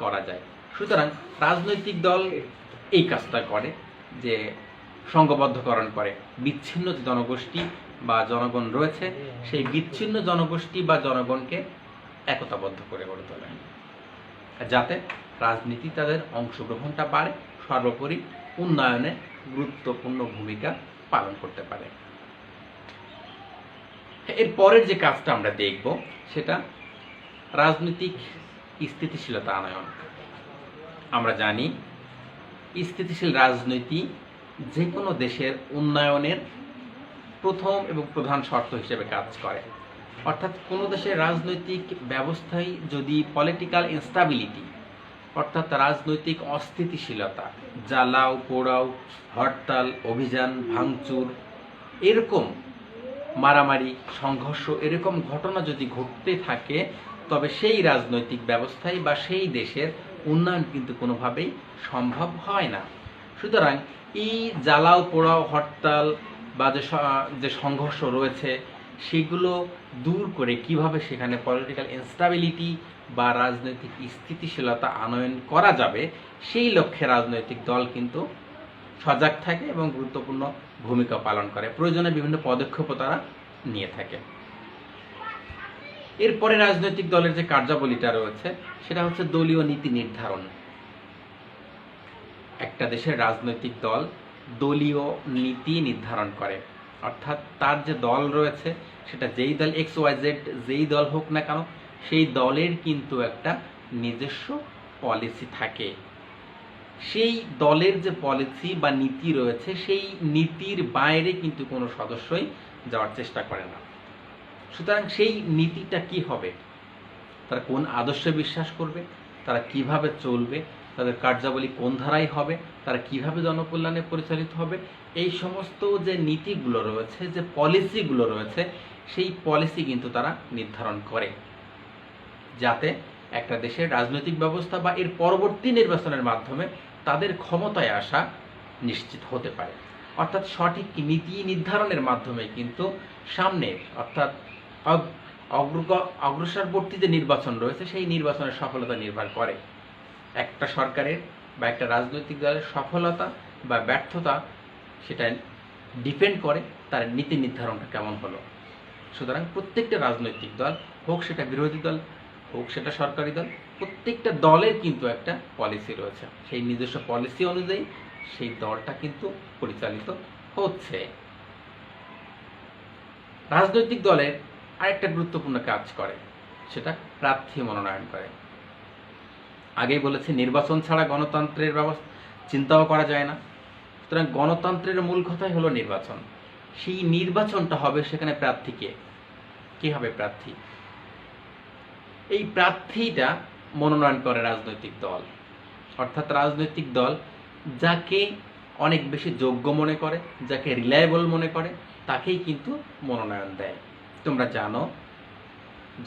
করা যায়। সুতরাং রাজনৈতিক দল এই কাজটা করে যে সংঘবদ্ধকরণ করে, বিচ্ছিন্ন যে জনগোষ্ঠী বা জনগণ রয়েছে সেই বিচ্ছিন্ন জনগোষ্ঠী বা জনগণকে একতাবদ্ধ করে গড়ে তোলে, যাতে রাজনীতি তাদের অংশগ্রহণটা বাড়ে, সর্বোপরি উন্নয়নে গুরুত্বপূর্ণ ভূমিকা পালন করতে পারে। এর পরের যে কাজটা আমরা দেখব সেটা রাজনৈতিক স্থিতিশীলতা আনয়ন। আমরা জানি স্থিতিশীল রাজনীতি যে কোনো দেশের উন্নয়নের প্রথম এবং প্রধান শর্ত হিসেবে কাজ করে। অর্থাৎ কোনো দেশের রাজনৈতিক ব্যবস্থায় যদি পলিটিক্যাল ইনস্টাবিলিটি, অর্থাৎ রাজনৈতিক অস্থিতিশীলতা, জ্বালাও পোড়াও, হরতাল, অভিযান, ভাঙচুর, এরকম মারামারি, সংঘর্ষ, এরকম ঘটনা যদি ঘটতে থাকে, তবে সেই রাজনৈতিক ব্যবস্থায় বা সেই দেশের উন্নয়ন কিন্তু কোনোভাবেই সম্ভব হয় না। সুতরাং এই জ্বালাও পোড়াও, হরতাল বা যে সংঘর্ষ রয়েছে সেগুলো দূর করে কিভাবে সেখানে পলিটিক্যাল ইনস্টাবিলিটি বা রাজনৈতিক স্থিতিশীলতা আনয়ন করা যাবে, সেই লক্ষ্যে রাজনৈতিক দল কিন্তু সজাগ থাকে এবং গুরুত্বপূর্ণ ভূমিকা পালন করে, প্রয়োজনে বিভিন্ন পদক্ষেপও তারা নিয়ে থাকে। এরপরে রাজনৈতিক দলের যে কার্যাবলীটা রয়েছে সেটা হচ্ছে দলীয় নীতি নির্ধারণ। একটা দেশের রাজনৈতিক দল দলীয় নীতি নির্ধারণ করে, অর্থাৎ তার যে দল রয়েছে সেটা যেই দল XYZ যেই দল হোক না কেন, সেই দলের কিন্তু একটা নিজস্ব পলিসি থাকে। সেই দলের যে পলিসি বা নীতি রয়েছে সেই নীতির বাইরে কিন্তু কোনো সদস্যই যাওয়ার চেষ্টা করে না। সুতরাং সেই নীতিটা কি হবে, তারা কোন আদর্শে বিশ্বাস করবে, তারা কিভাবে চলবে, তাদের কার্যাবলী কোন ধারায় হবে, তারা কিভাবে জনকল্যাণে পরিচালিত হবে, এই সমস্ত যে নীতিগুলো রয়েছে, যে পলিসিগুলো রয়েছে, সেই পলিসি কিন্তু তারা নির্ধারণ করে, যাতে একটা দেশের রাজনৈতিক ব্যবস্থা বা এর পরবর্তী নির্বাচনের মাধ্যমে তাদের ক্ষমতায় আসা নিশ্চিত হতে পারে। অর্থাৎ সঠিক নীতি নির্ধারণের মাধ্যমে কিন্তু সামনের, অর্থাৎ অগ্রসরবর্তী যে নির্বাচন রয়েছে, সেই নির্বাচনের সফলতা নির্ভর করে। একটা সরকারের বা একটা রাজনৈতিক দলের সফলতা বা ব্যর্থতা সেটা ডিপেন্ড করে তার নীতি নির্ধারণটা কেমন হলো। সুতরাং প্রত্যেকটা রাজনৈতিক দল, হোক সেটা বিরোধী দল, হোক সেটা সরকারি দল, প্রত্যেকটা দলের কিন্তু একটা পলিসি রয়েছে। সেই নিজস্ব পলিসি অনুযায়ী সেই দলটা কিন্তু পরিচালিত হচ্ছে। রাজনৈতিক দলের আরেকটা গুরুত্বপূর্ণ কাজ করে, সেটা প্রার্থী মনোনয়ন করে। আগেই বলেছি, নির্বাচন ছাড়া গণতন্ত্রের ব্যবস্থা চিন্তাও করা যায় না। সুতরাং গণতন্ত্রের মূল কথাই হলো নির্বাচন। সেই নির্বাচনটা হবে, সেখানে প্রার্থীকে কে হবে প্রার্থী, এই প্রার্থীটা মনোনয়ন করে রাজনৈতিক দল। অর্থাৎ রাজনৈতিক দল যাকে অনেক বেশি যোগ্য মনে করে, যাকে রিলায়েবল মনে করে, তাকেই কিন্তু মনোনয়ন দেয়। তোমরা জানো,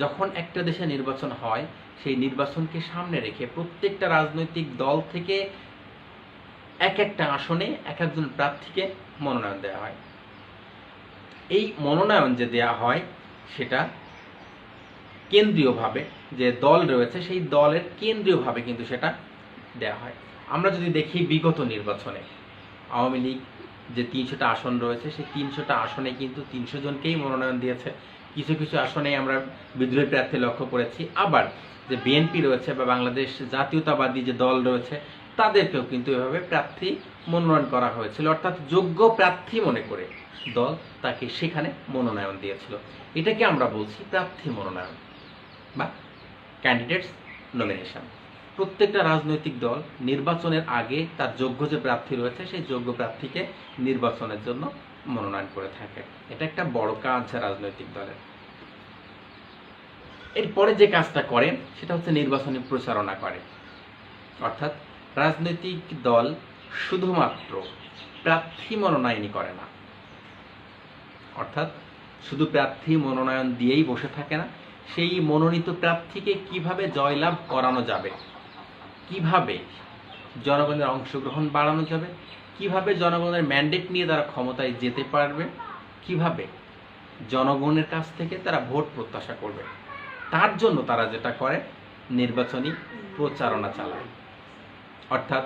যখন একটা দেশে নির্বাচন হয়, সেই নির্বাচনকে সামনে রেখে প্রত্যেকটা রাজনৈতিক দল থেকে এক একটা আসনে এক একজন প্রার্থীকে মনোনয়ন দেওয়া হয়। এই মনোনয়ন যে দেওয়া হয়, সেটা কেন্দ্রীয়ভাবে যে দল রয়েছে, সেই দলের কেন্দ্রীয়ভাবে কিন্তু সেটা দেওয়া হয়। আমরা যদি দেখি বিগত নির্বাচনে আওয়ামী লীগ যে ৩০০টা আসন রয়েছে, সেই ৩০০টা আসনে কিন্তু ৩০০ জনকেই মনোনয়ন দিয়েছে। কিছু কিছু আসনে আমরা বিদ্রোহী প্রার্থী লক্ষ্য করেছি। আবার যে বিএনপি রয়েছে বা বাংলাদেশ জাতীয়তাবাদী যে দল রয়েছে, তাদেরকেও কিন্তু এভাবে প্রার্থী মনোনয়ন করা হয়েছিল। অর্থাৎ যোগ্য প্রার্থী মনে করে দল তাকে সেখানে মনোনয়ন দিয়েছিল। এটাকে আমরা বলছি প্রার্থী মনোনয়ন বা ক্যান্ডিডেটস নমিনেশন। প্রত্যেকটা রাজনৈতিক দল নির্বাচনের আগে তার যোগ্য যে প্রার্থী রয়েছে, সেই যোগ্য প্রার্থীকে নির্বাচনের জন্য মনোনয়ন করে থাকে। এটা একটা বড় কাজ রাজনৈতিক দলের। এরপরে যে কাজটা করে, সেটা হচ্ছে নির্বাচনী প্রচারণা করে। অর্থাৎ রাজনৈতিক দল শুধুমাত্র প্রার্থী মনোনয়নই করে না, অর্থাৎ শুধু প্রার্থী মনোনয়ন দিয়েই বসে থাকে না। সেই মনোনীত প্রার্থীকে কিভাবে জয়লাভ করানো যাবে, কিভাবে জনগণের অংশগ্রহণ বাড়ানো যাবে, কিভাবে জনগণের ম্যান্ডেট নিয়ে তারা ক্ষমতায় যেতে পারবে, কিভাবে জনগণের কাছ থেকে তারা ভোট প্রত্যাশা করবে, তার জন্য তারা যেটা করে, নির্বাচনী প্রচারণা চালায়। অর্থাৎ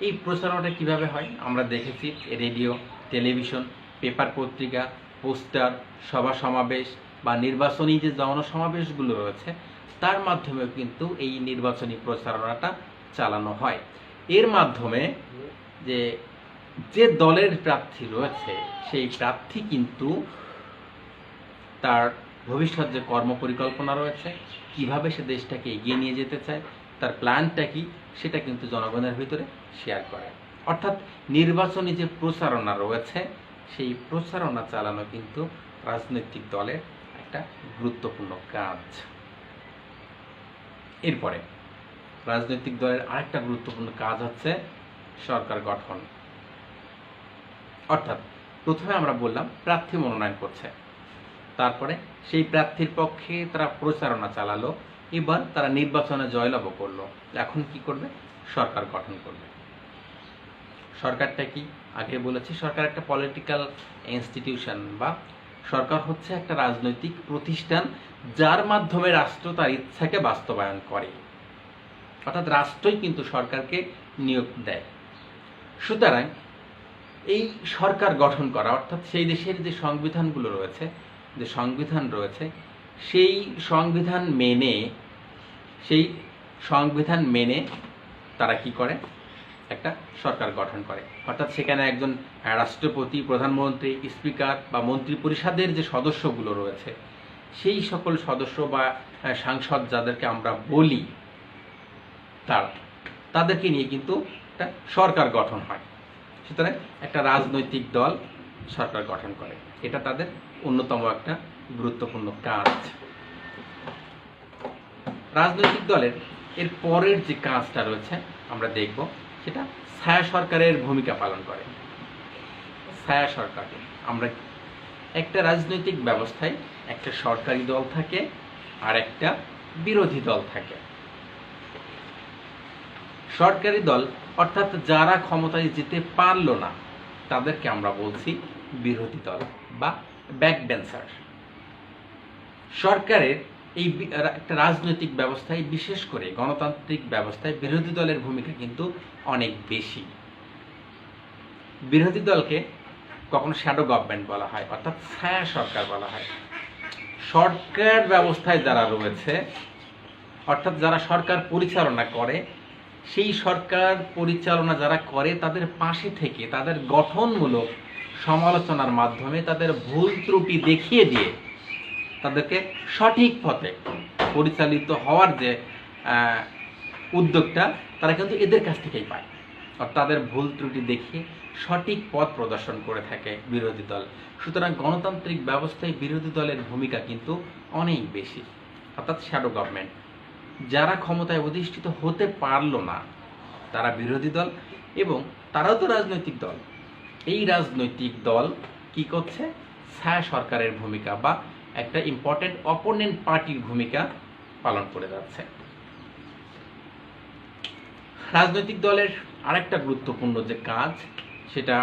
এই প্রচারণাটা কিভাবে হয় আমরা দেখেছি, রেডিও, টেলিভিশন, পেপার পত্রিকা, পোস্টার, সভা সমাবেশ বা নির্বাচনী যে জনসমাবেশগুলো রয়েছে, তার মাধ্যমেও কিন্তু এই নির্বাচনী প্রচারণাটা চালানো হয়। এর মাধ্যমে যে দলের প্রার্থী রয়েছে, সেই প্রার্থী কিন্তু তার ভবিষ্যৎ যে কর্মপরিকল্পনা রয়েছে, কিভাবে সে দেশটাকে এগিয়ে নিয়ে যেতে চায়, তার প্ল্যানটা কি, সেটা কিন্তু জনগণের ভিতরে শেয়ার করে। অর্থাৎ নির্বাচনী যে প্রচারণা রয়েছে, সেই প্রচারণা চালানো কিন্তু রাজনৈতিক দলের একটা গুরুত্বপূর্ণ কাজ। এরপরে রাজনৈতিক দলের আরেকটা গুরুত্বপূর্ণ কাজ হচ্ছে সরকার গঠন। অর্থাৎ প্রথমে আমরা বললাম প্রার্থী মনোনয়ন করছে, তারপরে সেই প্রার্থীর পক্ষে তারা প্রচারণা চালালো, এবার তারা নির্বাচনে জয়লাভও করলো। এখন কি করবে? সরকার গঠন করবে। সরকারটা কি? আগে বলেছি, সরকার একটা পলিটিক্যাল ইনস্টিটিউশন, বা সরকার হচ্ছে একটা রাজনৈতিক প্রতিষ্ঠান, যার মাধ্যমে রাষ্ট্র তার ইচ্ছাকে বাস্তবায়ন করে। অর্থাৎ রাষ্ট্রই কিন্তু সরকারকে নিয়োগ দেয়। সুতরাং এই সরকার গঠন করা, অর্থাৎ সেই দেশের যে সংবিধানগুলো রয়েছে, যে সংবিধান রয়েছে, সেই সংবিধান মেনে তারা কি করে? একটা সরকার গঠন করে। অর্থাৎ সেখানে একজন রাষ্ট্রপতি, প্রধানমন্ত্রী, স্পিকার বা মন্ত্রী পরিষদের যে সদস্যগুলো রয়েছে, সেই সকল সদস্য বা সাংসদ যাদেরকে আমরা বলি, তাদেরকে নিয়ে কিন্তু একটা সরকার গঠন হয়। সুতরাং একটা রাজনৈতিক দল সরকার গঠন করে, এটা তাদের অন্যতম একটা গুরুত্বপূর্ণ কাজ। রাজনৈতিক দলের এর পরের যে কাজটা রয়েছে, আমরা দেখব, সেটা ছায়া সরকারের ভূমিকা পালন করে। ছায়া সরকার, আমরা একটা রাজনৈতিক ব্যবস্থায় একটা সরকারি দল থাকে আর একটা বিরোধী দল থাকে। সরকারি দল অর্থাৎ যারা ক্ষমতায় যেতে পারলো না তাদেরকে আমরা বলছি বিরোধী দল বা ব্যাকবেঞ্চার। সরকারের এই একটা রাজনৈতিক ব্যবস্থায়, বিশেষ করে গণতান্ত্রিক ব্যবস্থায় বিরোধী দলের ভূমিকা কিন্তু অনেক বেশি। বিরোধী দলকে কখনো শ্যাডো গভর্নমেন্ট বলা হয়, অর্থাৎ ছায়া সরকার বলা হয়। সরকার ব্যবস্থায় যারা রয়েছে, অর্থাৎ যারা সরকার পরিচালনা করে, সেই সরকার পরিচালনা যারা করে তাদের পাশে থেকে তাদের গঠনমূলক সমালোচনার মাধ্যমে তাদের ভুল ত্রুটি দেখিয়ে দিয়ে তাদেরকে সঠিক পথে পরিচালিত হওয়ার যে উদ্যোগটা, তারা কিন্তু এদের কাছ থেকেই পায়। অর্থাৎ তাদের ভুল ত্রুটি দেখিয়ে সঠিক পথ প্রদর্শন করে থাকে বিরোধী দল। সুতরাং গণতান্ত্রিক ব্যবস্থায় বিরোধী দলের ভূমিকা কিন্তু অনেক বেশি, অর্থাৎ শ্যাডো গভর্নমেন্ট। যারা ক্ষমতায় অধিষ্ঠিত হতে পারল না তারা বিরোধী দল, এবং তারাও তো রাজনৈতিক দল। এই রাজনৈতিক দল কি করছে? ছায়া সরকারের ভূমিকা বা একটা ইম্পর্টেন্ট অপোনেন্ট পার্টির ভূমিকা পালন করে যাচ্ছে। রাজনৈতিক দলের আরেকটা গুরুত্বপূর্ণ যে কাজ, সেটা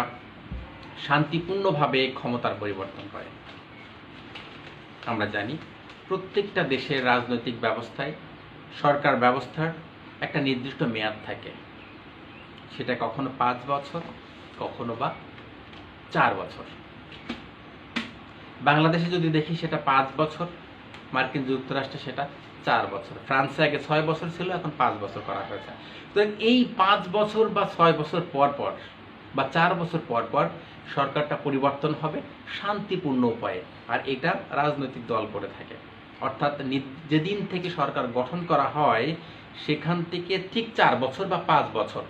শান্তিপূর্ণভাবে ক্ষমতার পরিবর্তন করে। আমরা জানি প্রত্যেকটা দেশের রাজনৈতিক ব্যবস্থায় সরকার ব্যবস্থার একটা নির্দিষ্ট মেয়াদ থাকে, সেটা কখনো 5 বছর, কখনো বা 4 বছর। বাংলাদেশে যদি দেখি সেটা 5 বছর, মার্কিন যুক্তরাষ্ট্রে সেটা 4 বছর, ফ্রান্সে আগে 6 বছর ছিল, এখন 5 বছর করা হয়েছে। তো এই 5 বছর বা 6 বছর পর পর বা 4 বছর পর পর সরকারটা পরিবর্তন হবে শান্তিপূর্ণ উপায়ে, আর এটা রাজনৈতিক দল করে থাকে। অর্থাৎ যেদিন থেকে সরকার গঠন করা হয় সেখান থেকে ঠিক 4 বছর বা 5 বছর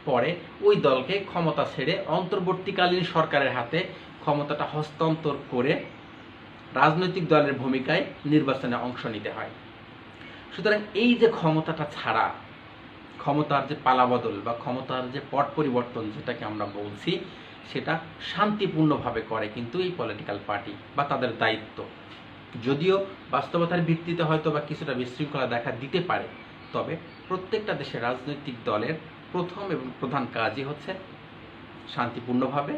পরে ওই দলকে ক্ষমতা ছেড়ে অন্তর্বর্তীকালীন সরকারের হাতে ক্ষমতাটা হস্তান্তর করে রাজনৈতিক দলের ভূমিকায় নির্বাচনে অংশ নিতে হয়। সুতরাং এই যে ক্ষমতাটা ছাড়া, ক্ষমতার যে পালাবদল বা ক্ষমতার যে পট পরিবর্তন যেটাকে আমরা বলছি, সেটা শান্তিপূর্ণভাবে করে কিন্তু এই পলিটিক্যাল পার্টি বা তাদের দায়িত্ব। যদিও বাস্তবতার ভিত্তিতে হয়তো বা কিছুটা বিশৃঙ্খলা দেখা দিতে পারে, তবে প্রত্যেকটা দেশের রাজনৈতিক দলের প্রথম এবং প্রধান কাজই হচ্ছে শান্তিপূর্ণভাবে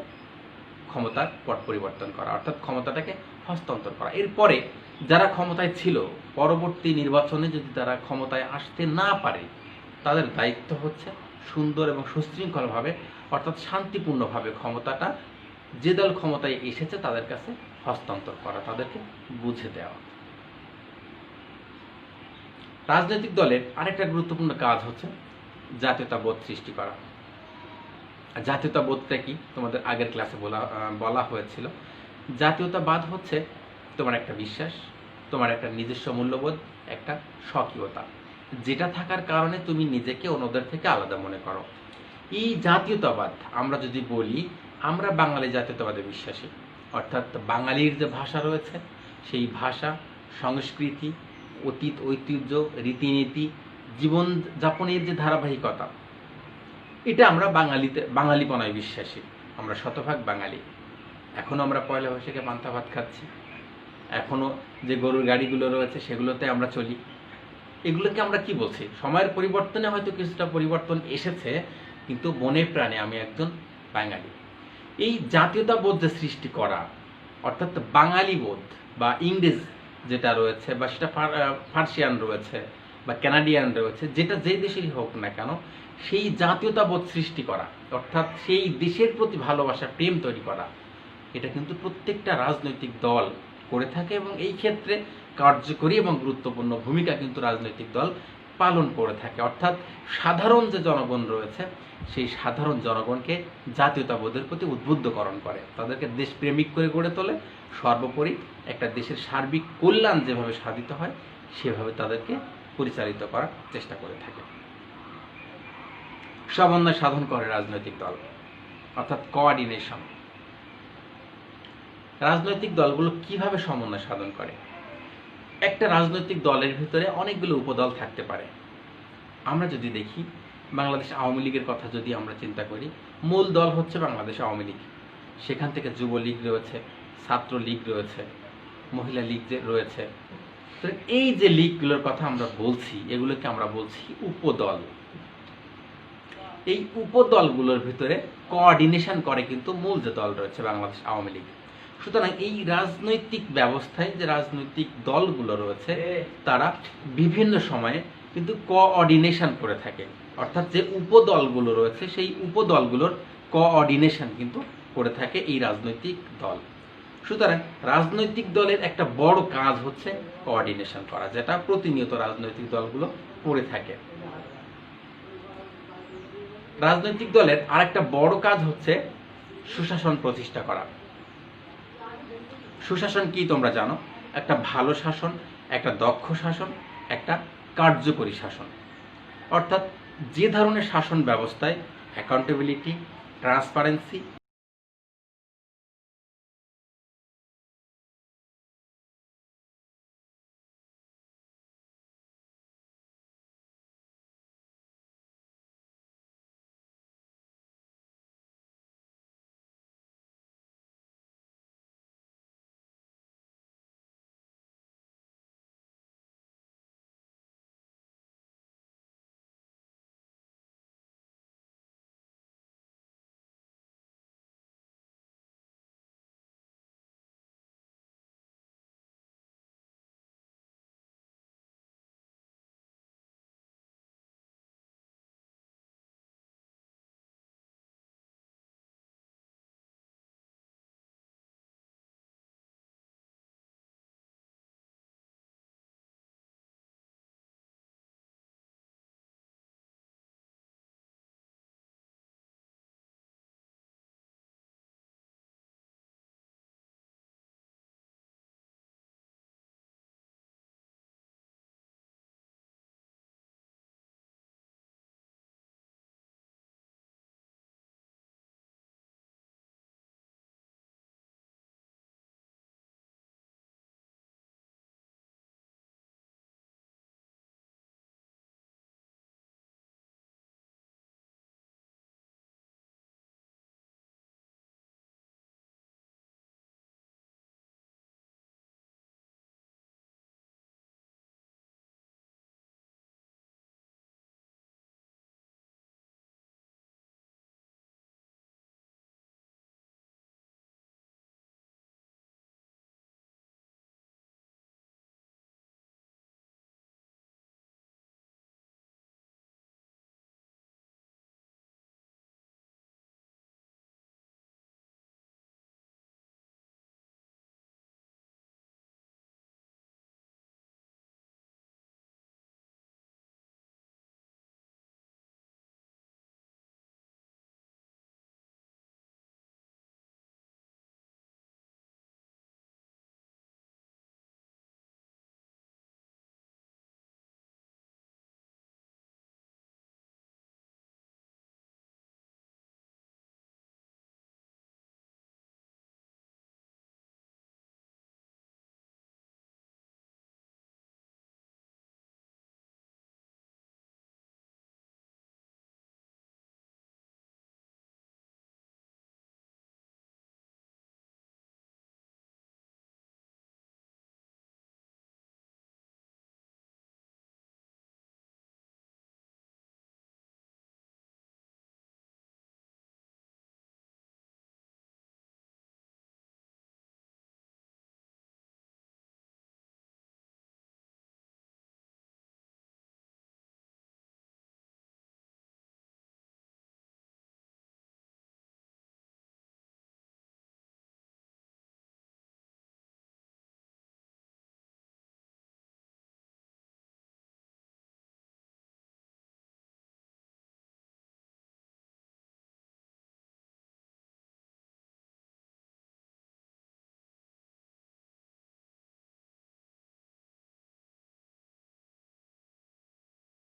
ক্ষমতার পট পরিবর্তন করা, অর্থাৎ ক্ষমতাটাকে হস্তান্তর করা। এরপরে যারা ক্ষমতায় ছিল পরবর্তী নির্বাচনে যদি তারা ক্ষমতায় আসতে না পারে, তাদের দায়িত্ব হচ্ছে সুন্দর এবং সুশৃঙ্খলভাবে, অর্থাৎ শান্তিপূর্ণভাবে ক্ষমতাটা যে দল ক্ষমতায় এসেছে তাদের কাছে হস্তান্তর করা, তাদেরকে বুঝে দেওয়া। রাজনৈতিক দলের আরেকটা গুরুত্বপূর্ণ কাজ হচ্ছে জাতীয়তাবোধ সৃষ্টি করা। জাতীয়তাবোধটা কি তোমাদের আগের ক্লাসে বলা হয়েছিল। জাতীয়তাবাদ হচ্ছে তোমার একটা বিশ্বাস, তোমার একটা নিজস্ব মূল্যবোধ, একটা স্বকীয়তা, যেটা থাকার কারণে তুমি নিজেকে অন্যদের থেকে আলাদা মনে করো। এই জাতীয়তাবাদ আমরা যদি বলি, আমরা বাঙালি জাতীয়তাবাদে বিশ্বাসী, অর্থাৎ বাঙালির যে ভাষা রয়েছে সেই ভাষা, সংস্কৃতি, অতীত ঐতিহ্য, রীতিনীতি, জীবনযাপনের যে ধারাবাহিকতা, এটা আমরা বাঙালিপনায় বিশ্বাসী। আমরা শতভাগ বাঙালি। এখনও আমরা পয়লা বৈশাখে পান্তা ভাত খাচ্ছি, এখনও যে গরুর গাড়িগুলো রয়েছে সেগুলোতে আমরা চলি। এগুলোকে আমরা কি বলছি? সময়ের পরিবর্তনে হয়তো কিছুটা পরিবর্তন এসেছে, কিন্তু মনে প্রাণে আমি একজন বাঙালি। এই জাতীয়তাবোধ যে সৃষ্টি করা, অর্থাৎ বাঙালি বোধ বা ইংরেজ যেটা রয়েছে বা সেটা ফার্সিয়ান রয়েছে বা কানাডিয়ান রয়েছে, যেটা যে দেশেরই হোক না কেন, সেই জাতীয়তাবোধ সৃষ্টি করা, অর্থাৎ সেই দেশের প্রতি ভালোবাসা, প্রেম তৈরি করা, এটা কিন্তু প্রত্যেকটা রাজনৈতিক দল করে থাকে, এবং এই ক্ষেত্রে কার্যকরী এবং গুরুত্বপূর্ণ ভূমিকা কিন্তু রাজনৈতিক দল পালন করে থাকে। অর্থাৎ সাধারণ যে জনগণ রয়েছে সেই সাধারণ জনগণকে জাতীয়তাবোধের প্রতি উদ্বুদ্ধকরণ করে, তাদেরকে দেশপ্রেমিক করে গড়ে তোলে। সর্বোপরি একটা দেশের সার্বিক কল্যাণ যেভাবে সাধিত হয় সেভাবে তাদেরকে পরিচালিত করার চেষ্টা করে থাকে। সমন্বয় সাধন করে রাজনৈতিক দল, অর্থাৎ কোঅর্ডিনেশন। রাজনৈতিক দলগুলো কিভাবে সমন্বয় সাধন করে? একটা রাজনৈতিক দলের ভিতরে অনেকগুলো উপদল থাকতে পারে। আমরা যদি দেখি বাংলাদেশ আওয়ামী লীগের কথা যদি আমরা চিন্তা করি, মূল দল হচ্ছে বাংলাদেশ আওয়ামী লীগ। সেখান থেকে যুবলীগ রয়েছে, ছাত্র লীগ রয়েছে, মহিলা লীগ যে রয়েছে। তো এই যে লীগগুলোর কথা আমরা বলছি, এগুলোকে আমরা বলছি উপদল। এই উপদলগুলোর ভিতরে কোঅর্ডিনেশন করে কিন্তু মূল যে দল রয়েছে বাংলাদেশ আওয়ামী লীগ। সুতরাং এই রাজনৈতিক ব্যবস্থায় যে রাজনৈতিক দলগুলো রয়েছে তারা বিভিন্ন সময়ে কিন্তু কোঅর্ডিনেশন করে থাকে, অর্থাৎ যে উপদলগুলো রয়েছে সেই উপদলগুলোর কোঅর্ডিনেশন কিন্তু করে থাকে এই রাজনৈতিক দল। সুতরাং রাজনৈতিক দলের একটা বড় কাজ হচ্ছে কোঅর্ডিনেশন করা, যেটা প্রতিনিয়ত রাজনৈতিক দলগুলো করে থাকে। রাজনৈতিক দলের আরেকটা বড় কাজ হচ্ছে সুশাসন প্রতিষ্ঠা করা। সুশাসন কি তোমরা জানো? একটা ভালো শাসন, একটা দক্ষ শাসন, একটা কার্যকরী শাসন। অর্থাৎ যে ধরনের শাসন ব্যবস্থায় অ্যাকাউন্টেবিলিটি, ট্রান্সপারেন্সি